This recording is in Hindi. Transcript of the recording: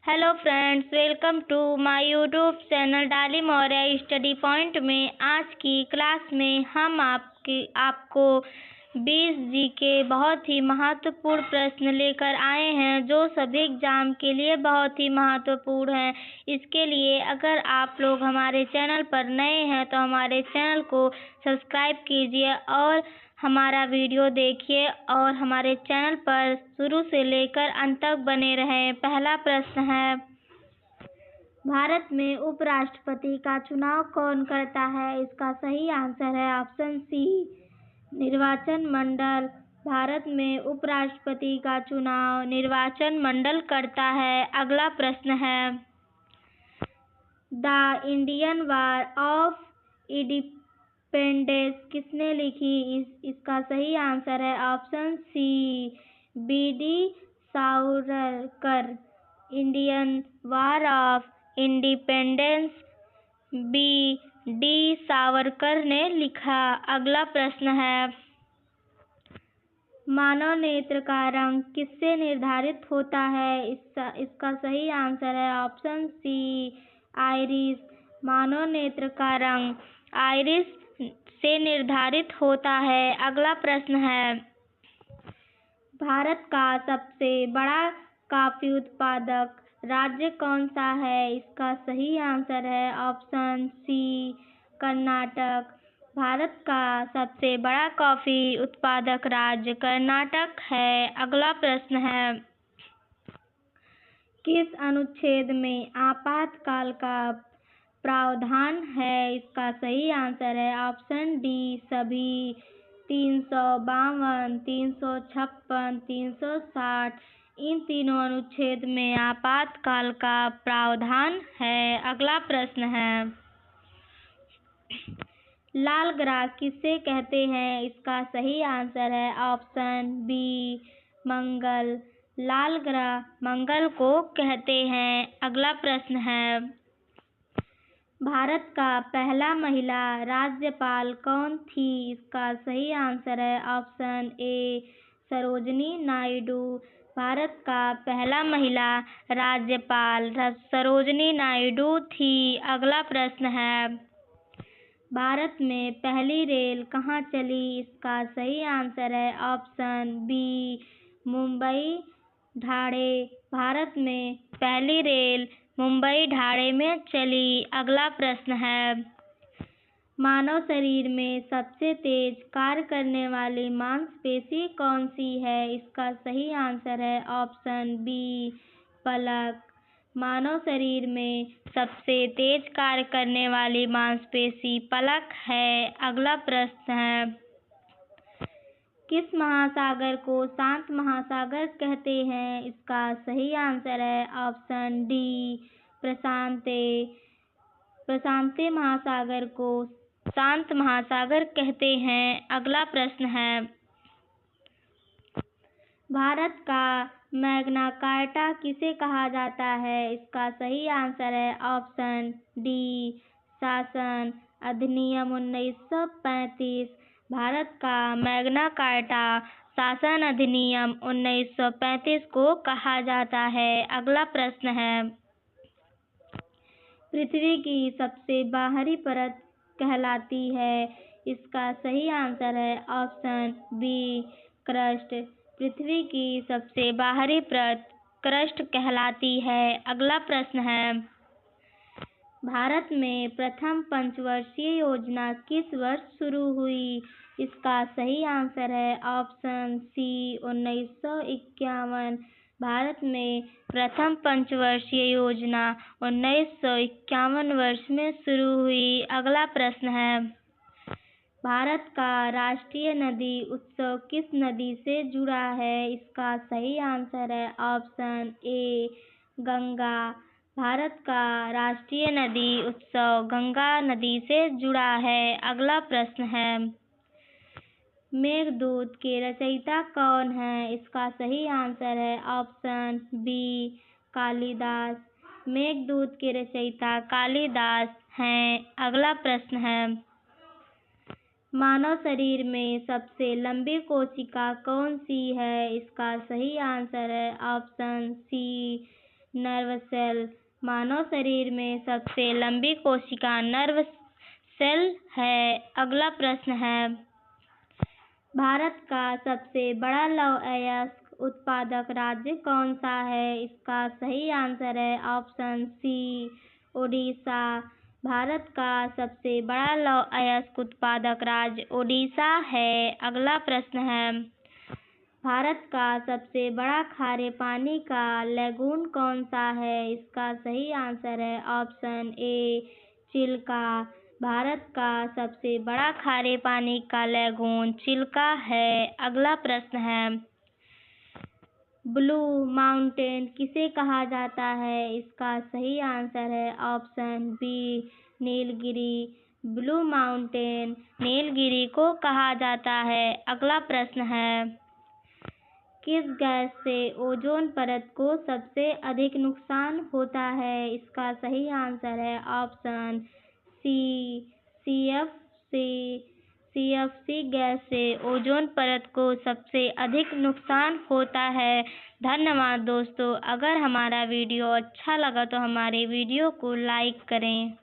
Hello friends, welcome to my YouTube channel Dolly Maurya study point में। आज की क्लास में हम आपको 20 जी के बहुत ही महत्वपूर्ण प्रश्न लेकर आए हैं जो सभी एग्जाम के लिए बहुत ही महत्वपूर्ण हैं। इसके लिए अगर आप लोग हमारे चैनल पर नए हैं तो हमारे चैनल को सब्सक्राइब कीजिए और हमारा वीडियो देखिए और हमारे चैनल पर शुरू से लेकर अंत तक बने रहें। पहला प्रश्न है, भारत में उपराष्ट्रपति का चुनाव कौन करता है? इसका सही आंसर है ऑप्शन सी, निर्वाचन मंडल। भारत में उपराष्ट्रपति का चुनाव निर्वाचन मंडल करता है। अगला प्रश्न है, the Indian war of independence किसने लिखी? इसका सही आंसर है option C, B D. Savarkar. Indian war of independence B D. Savarkar ने लिखा। अगला प्रश्न है, मानव नेत्र का रंग किससे निर्धारित होता है? इसका सही आंसर है ऑप्शन सी, आइरिस। मानव नेत्र का रंग आइरिस से निर्धारित होता है। अगला प्रश्न है, भारत का सबसे बड़ा कॉफी उत्पादक राज्य कौन सा है? इसका सही आंसर है ऑप्शन सी, कर्नाटक। भारत का सबसे बड़ा कॉफी उत्पादक राज्य कर्नाटक है। अगला प्रश्न है, किस अनुच्छेद में आपातकाल का प्रावधान है? इसका सही आंसर है ऑप्शन डी, सभी। 352, 356, 360 इन तीनों अनुच्छेद में आपातकाल का प्रावधान है। अगला प्रश्न है, लाल ग्रह किसे कहते हैं? इसका सही आंसर है ऑप्शन बी, मंगल। लाल ग्रह मंगल को कहते हैं। अगला प्रश्न है, भारत का पहला महिला राज्यपाल कौन थी? इसका सही आंसर है ऑप्शन ए, सरोजिनी नायडू। भारत का पहला महिला राज्यपाल सरोजिनी नायडू थी। अगला प्रश्न है, भारत में पहली रेल कहाँ चली? इसका सही आंसर है ऑप्शन बी, मुंबई ढाणे। भारत में पहली रेल मुंबई ढाणे में चली। अगला प्रश्न है, मानव शरीर में सबसे तेज कार्य करने वाली मांसपेशी कौन सी है? इसका सही आंसर है ऑप्शन बी, पलक। मानव शरीर में सबसे तेज कार्य करने वाली मांसपेशी पलक है। अगला प्रश्न है, किस महासागर को शांत महासागर कहते हैं? इसका सही आंसर है ऑप्शन डी, प्रशांत महासागर को शांत महासागर कहते हैं। अगला प्रश्न है, भारत का मैग्ना कार्टा किसे कहा जाता है? इसका सही आंसर है ऑप्शन डी, शासन अधिनियम 1935। भारत का मैग्ना कार्टा शासन अधिनियम 1935 को कहा जाता है। अगला प्रश्न है, पृथ्वी की सबसे बाहरी परत कहलाती है? इसका सही आंसर है ऑप्शन बी, क्रस्ट। पृथ्वी की सबसे बाहरी परत क्रस्ट कहलाती है। अगला प्रश्न है, भारत में प्रथम पंचवर्षीय योजना किस वर्ष शुरू हुई? इसका सही आंसर है ऑप्शन सी, 1951। भारत में प्रथम पंचवर्षीय योजना 1951 वर्ष में शुरू हुई। अगला प्रश्न है, भारत का राष्ट्रीय नदी उत्सव किस नदी से जुड़ा है? इसका सही आंसर है ऑप्शन ए, गंगा। भारत का राष्ट्रीय नदी उत्सव गंगा नदी से जुड़ा है। अगला प्रश्न है, मेघदूत के रचयिता कौन है? इसका सही आंसर है ऑप्शन बी, कालिदास। मेघदूत के रचयिता कालिदास हैं। अगला प्रश्न है, मानव शरीर में सबसे लंबी कोशिका कौन सी है? इसका सही आंसर है ऑप्शन सी, नर्व सेल। मानव शरीर में सबसे लंबी कोशिका नर्व सेल है। अगला प्रश्न है, भारत का सबसे बड़ा लौह अयस्क उत्पादक राज्य कौन सा है? इसका सही आंसर है ऑप्शन सी, ओडिशा। भारत का सबसे बड़ा लौह अयस्क उत्पादक राज्य ओडिशा है। अगला प्रश्न है, भारत का सबसे बड़ा खारे पानी का लैगून कौन सा है? इसका सही आंसर है ऑप्शन ए, चिल्का। भारत का सबसे बड़ा खारे पानी का लैगून चिल्का है। अगला प्रश्न है, ब्लू माउंटेन किसे कहा जाता है? इसका सही आंसर है option B, Nilgiri. Blue mountain Nilgiri को कहा जाता है। अगला प्रश्न है, किस गैस से ओजोन परत को सबसे अधिक नुकसान होता है? इसका सही आंसर है ऑप्शन सी, सीएफसी गैस से ओजोन परत को सबसे अधिक नुकसान होता है। धन्यवाद दोस्तों। अगर हमारा वीडियो अच्छा लगा तो हमारे वीडियो को लाइक करें।